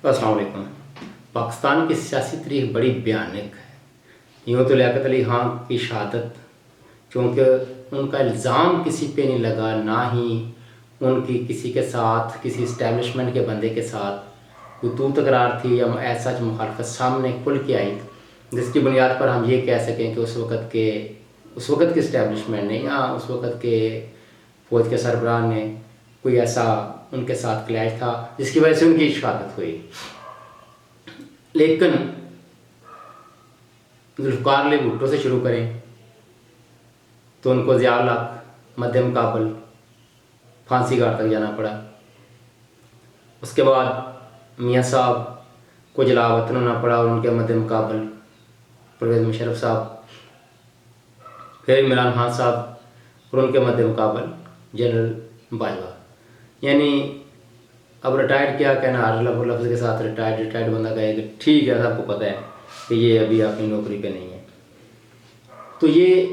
अस्सलाम वालेकुम। पाकिस्तान की सियासी तारीख बड़ी भयानक है। यूँ तो लियाकत अली खां की शहादत, चूँकि उनका इल्ज़ाम किसी पे नहीं लगा, ना ही उनकी किसी के साथ, किसी इस्टेब्लिशमेंट के बंदे के साथ कोई तू तकरार थी या ऐसा मुखालफत सामने खुल के आई, जिसकी बुनियाद पर हम ये कह सकें कि उस वक़्त के इस्टेब्लिशमेंट ने या उस वक़्त के फ़ौज के सरबराह ने कोई ऐसा उनके साथ क्लैश था जिसकी वजह से उनकी शहादत हुई। लेकिन जुल्फ़िकार अली भुट्टो से शुरू करें तो उनको ज़िया-उल हक़ मद्दे मुक़ाबल फांसी घाट तक जाना पड़ा। उसके बाद मियाँ साहब को जला वतन होना पड़ा और उनके मद्दे मुक़ाबल परवेज़ मुशर्रफ साहब, फिर इमरान खान साहब और उनके मद्दे मुक़ाबल जनरल बाजवा। यानी अब रिटायर्ड क्या कहना, हर लफ्ज़ के साथ रिटायर्ड बंदा कहेगा ठीक है, सबको पता है कि ये अभी अपनी नौकरी पे नहीं है। तो ये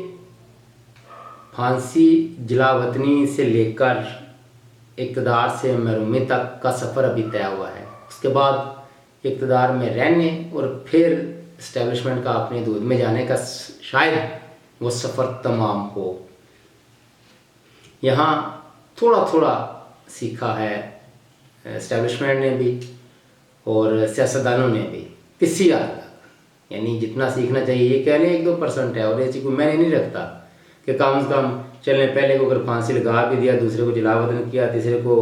फांसी जलावतनी से लेकर इक़्तिदार से महरूमी तक का सफ़र अभी तय हुआ है। उसके बाद इक़्तिदार में रहने और फिर इस्टेब्लिशमेंट का अपने दूध में जाने का शायद वो सफ़र तमाम हो। यहाँ थोड़ा थोड़ा सीखा है इस्टेब्लिशमेंट ने भी और सियासतदानों ने भी, किसी हद तक। यानी जितना सीखना चाहिए ये कह लें 1-2% है, और ऐसी कोई मैंने नहीं रखता कि कम से कम चलने पहले को अगर फांसी लगा भी दिया, दूसरे को जला वतन किया, तीसरे को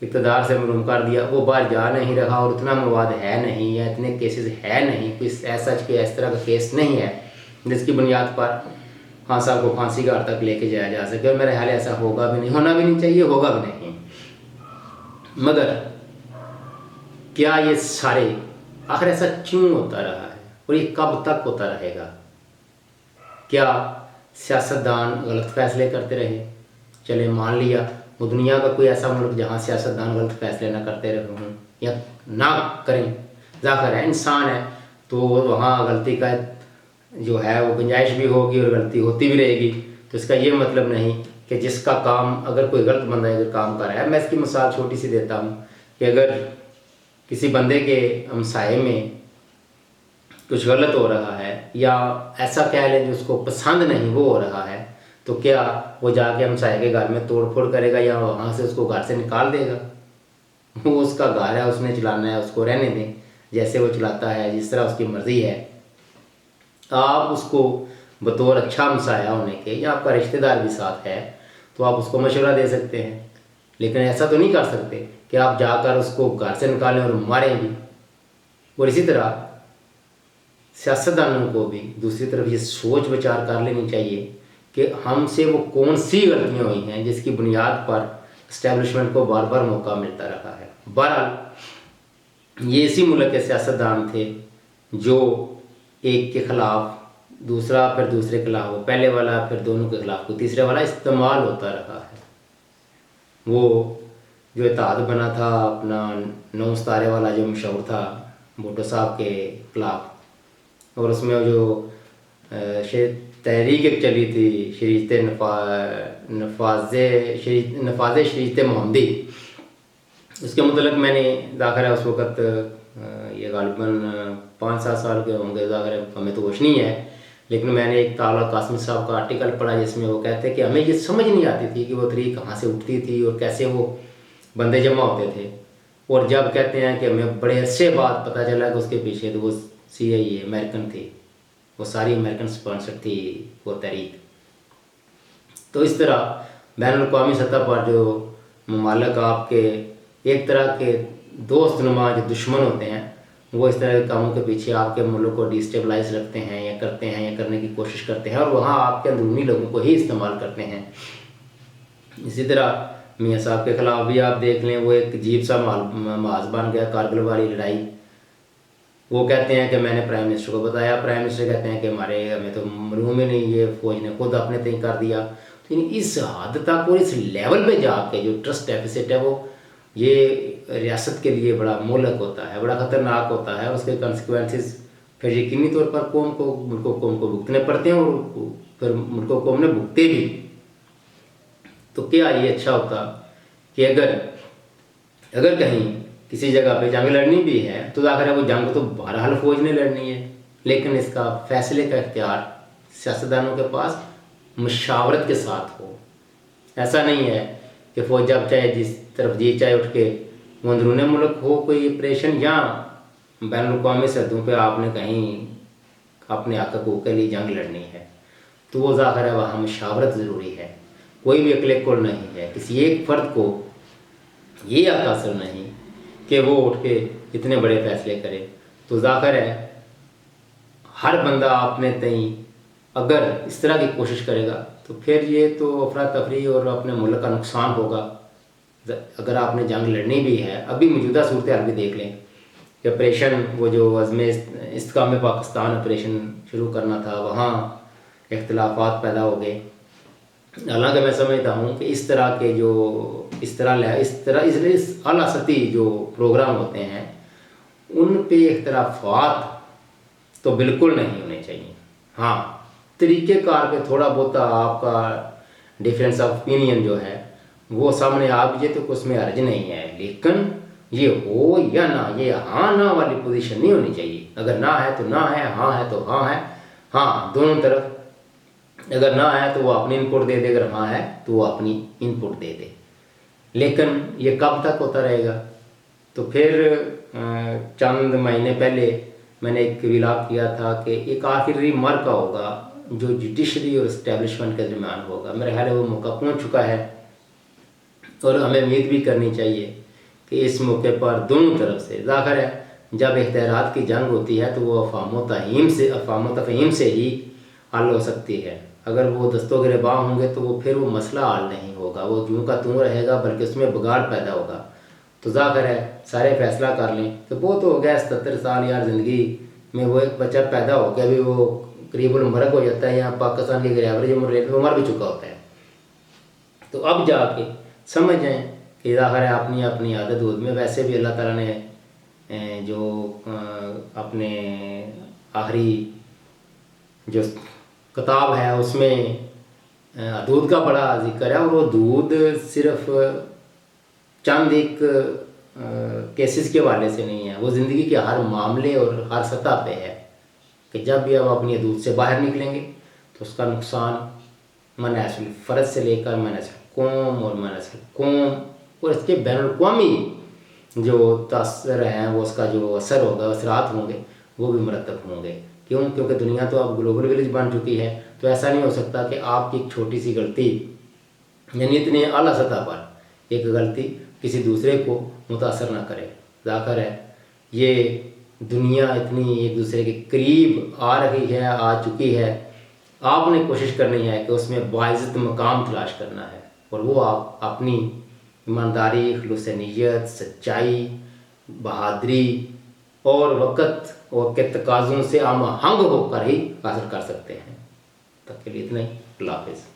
इक़्तिदार से महरूम कर दिया, वो बाहर जा नहीं रहा और उतना मवाद है नहीं या इतने केसेस है नहीं, कोई ऐसा कि इस तरह का केस नहीं है जिसकी बुनियाद पर खान साहब को फांसी घाट तक लेके जाया जा सके। और मेरा ख्याल ऐसा होगा भी नहीं, होना भी नहीं चाहिए, होगा भी नहीं। मगर क्या ये सारे आखिर ऐसा क्यों होता रहा है और ये कब तक होता रहेगा? क्या सियासतदान गलत फैसले करते रहे? चले मान लिया वो दुनिया का कोई ऐसा मुल्क जहाँ सियासतदान गलत फैसले ना करते रहे हों या ना करें, ज़ाहिर है इंसान है तो वहाँ गलती का जो है वो गुंजाइश भी होगी और गलती होती भी रहेगी। तो इसका ये मतलब नहीं कि जिसका काम, अगर कोई गलत बंदा अगर काम कर रहा है, मैं इसकी मिसाल छोटी सी देता हूँ कि अगर किसी बंदे के हमसाये में कुछ गलत हो रहा है या ऐसा कह लें जो उसको पसंद नहीं वो हो रहा है, तो क्या वो जाके हमसाये के घर में तोड़ फोड़ करेगा या वहाँ से उसको घर से निकाल देगा? वो उसका घर है, उसने चलाना है, उसको रहने दें जैसे वो चलाता है, जिस तरह उसकी मर्ज़ी है। आप उसको बतौर अच्छा हमसाया होने के या आपका रिश्तेदार भी साथ है तो आप उसको मशवरा दे सकते हैं, लेकिन ऐसा तो नहीं कर सकते कि आप जाकर उसको घर से निकालें और मारें भी। और इसी तरह सियासतदानों को भी दूसरी तरफ ये सोच विचार कर लेनी चाहिए कि हमसे वो कौन सी गलतियाँ हुई हैं जिसकी बुनियाद पर इस्टेब्लिशमेंट को बार बार मौका मिलता रहा है। बहरहाल ये इसी मुल्क के सियासतदान थे जो एक के ख़िलाफ़ दूसरा, फिर दूसरे के खिलाफ, पहले वाला फिर दोनों के खिलाफ, तो तीसरे वाला इस्तेमाल होता रहा है। वो जो इत्तेहाद बना था अपना 9 सितारे वाला जो मशहूर था भुट्टो साहब के ख़िलाफ़, और उसमें जो तहरीक एक चली थी नफाज़ शरीयत मोहम्मदी, उसके मतलब मैंने ज़ाहिर है उस वक़्त ये गालिबन 5-7 साल के होंगे, ज़ाहिर है हमें तो होश नहीं है, लेकिन मैंने एक ताला कासिम साहब का आर्टिकल पढ़ा जिसमें वो कहते हैं कि हमें ये समझ नहीं आती थी कि वो तहरीक कहाँ से उठती थी और कैसे वो बंदे जमा होते थे। और जब कहते हैं कि हमें बड़े अरसे बाद पता चला कि उसके पीछे तो वो CIA अमेरिकन थी, वो सारी अमेरिकन स्पॉन्सर थी वो तहरीक। तो इस तरह बैनुल-अक़वामी सतह पर जो ममालिक आपके एक तरह के दोस्त नुमा जो दुश्मन होते हैं, वो इस तरह के कामों के पीछे आपके मुल्क को डिस्टेबलाइज रखते हैं या करते हैं या करने की कोशिश करते हैं और वहाँ आपके अंदरूनी लोगों को ही इस्तेमाल करते हैं। इसी तरह मियाँ साहब के ख़िलाफ़ भी आप देख लें, वो एक अजीब सा महाज बन गया कारगिल वाली लड़ाई। वो कहते हैं कि मैंने प्राइम मिनिस्टर को बताया, प्राइम मिनिस्टर कहते हैं कि हमें तो मालूम ही नहीं, ये फ़ौज ने खुद अपने तय कर दिया। तो इस हद तक और इस लेवल पे जाके जो ट्रस्ट डेफिसिट है वो ये रियासत के लिए बड़ा मोहलक होता है, बड़ा ख़तरनाक होता है और उसके कंसिक्वेंसेस फिर यकीनी तौर पर मुल्क को भुगतने पड़ते हैं और फिर मुल्क कौम ने भुगते भी। तो क्या ये अच्छा होता कि अगर कहीं किसी जगह पे जंग लड़नी भी है तो जाकर वो जंग तो बहरहाल फौज ने लड़नी है, लेकिन इसका फैसले का इख्तियार सियासतदानों के पास मशावरत के साथ हो। ऐसा नहीं है कि फौज जब चाहे जिस तरफ जी चाहे उठ के वो अंदरून मुल्क हो कोई ऑपरेशन या बैन अवी सरहदों पर आपने कहीं अपने हक हकूक़ के लिए जंग लड़नी है तो वो ज़ाहिर है वहाँ मशावरत ज़रूरी है। कोई भी अकेले कुल नहीं है, किसी एक फ़र्द को ये हासिल नहीं कि वो उठ के इतने बड़े फैसले करे। तो ज़ाहिर है हर बंदा अपने तई अगर इस तरह की कोशिश करेगा तो फिर ये तो अफरा तफरी और अपने मुल्क का नुकसान होगा। अगर आपने जंग लड़नी भी है, अभी मौजूदा सूरत हाल भी देख लें कि ऑपरेशन वो जो अज़्म इस्तिकाम पाकिस्तान ऑपरेशन शुरू करना था, वहाँ इख्तिलाफात पैदा हो गए। हालांकि मैं समझता हूँ कि इस तरह के जो इस आला सती जो प्रोग्राम होते हैं उन पे इख्तिलाफात तो बिल्कुल नहीं होने चाहिए। हाँ, तरीक़ेकार पे थोड़ा बहुत आपका डिफरेंस ऑफ ओपिनियन जो है वो सामने आ भी जाए तो उसमें अर्ज नहीं है, लेकिन ये हो या ना, ये हाँ ना वाली पोजीशन नहीं होनी चाहिए। अगर ना है तो ना है, हाँ है तो हाँ है। हाँ, दोनों तरफ अगर ना है तो वो अपनी इनपुट दे दे, अगर हाँ है तो वो अपनी इनपुट दे दे। लेकिन ये कब तक होता रहेगा? तो फिर चंद महीने पहले मैंने एक विलाप किया था कि एक आखिरी मरका होगा जो जुडिशरी और इस्टेब्लिशमेंट के दरमियान होगा। मेरे ख्याल है वो मौका पहुंच चुका है और हमें उम्मीद भी करनी चाहिए कि इस मौके पर दोनों तरफ से, ज़ाहिर है जब इख्तियारात की जंग होती है तो वो अफ़ाम तफ़हीम से ही हल हो सकती है। अगर वो दस्तों गिरबां होंगे तो वो फिर वो मसला हल नहीं होगा, वो यूँ का त्यों रहेगा, बल्कि उसमें बिगाड़ पैदा होगा। तो ज़ाहिर है सारे फैसला कर लें तो बहुत हो गया 77 साल यार ज़िंदगी में, वो एक बच्चा पैदा हो गया, अभी वो करीब उम्र हो जाता है, यहाँ पाकिस्तान की एवरेज उम्र रेट में मर भी चुका होता है। तो अब जाके समझ जाएँ कि ज़ाहिर है अपनी अपनी आदत दूध में। वैसे भी अल्लाह ताला ने जो अपने आखिरी जो किताब है उसमें दूध का बड़ा जिक्र है, और वो दूध सिर्फ चंद एक केसेस के हवाले से नहीं है, वो ज़िंदगी के हर मामले और हर सतह पे है कि जब भी हम अपनी दूध से बाहर निकलेंगे तो उसका नुकसान मनहसल फ़र्द से लेकर मनहसल कौम और मनहसल कौम और इसके बैनुल-अक़वामी जो तासर हैं, वो उसका जो असर होगा, असरात होंगे, वो भी मरतब होंगे। क्यों? क्योंकि दुनिया तो अब ग्लोबल विलेज बन चुकी है। तो ऐसा नहीं हो सकता कि आपकी एक छोटी सी गलती यानी इतने आला सतह पर एक गलती किसी दूसरे को मुतासर ना करे। ज़ाहिर है ये दुनिया इतनी एक दूसरे के करीब आ रही है, आ चुकी है। आपने कोशिश करनी है कि उसमें बाइज़्ज़त मकाम तलाश करना है, और वो आप अपनी ईमानदारी, खुलूस नियत, सच्चाई, बहादुरी और वक़्त और के तकाज़ों से हम आहंग होकर ही हासिल कर सकते हैं। तब के लिए इतना ही। अल्लाह हाफ़िज़।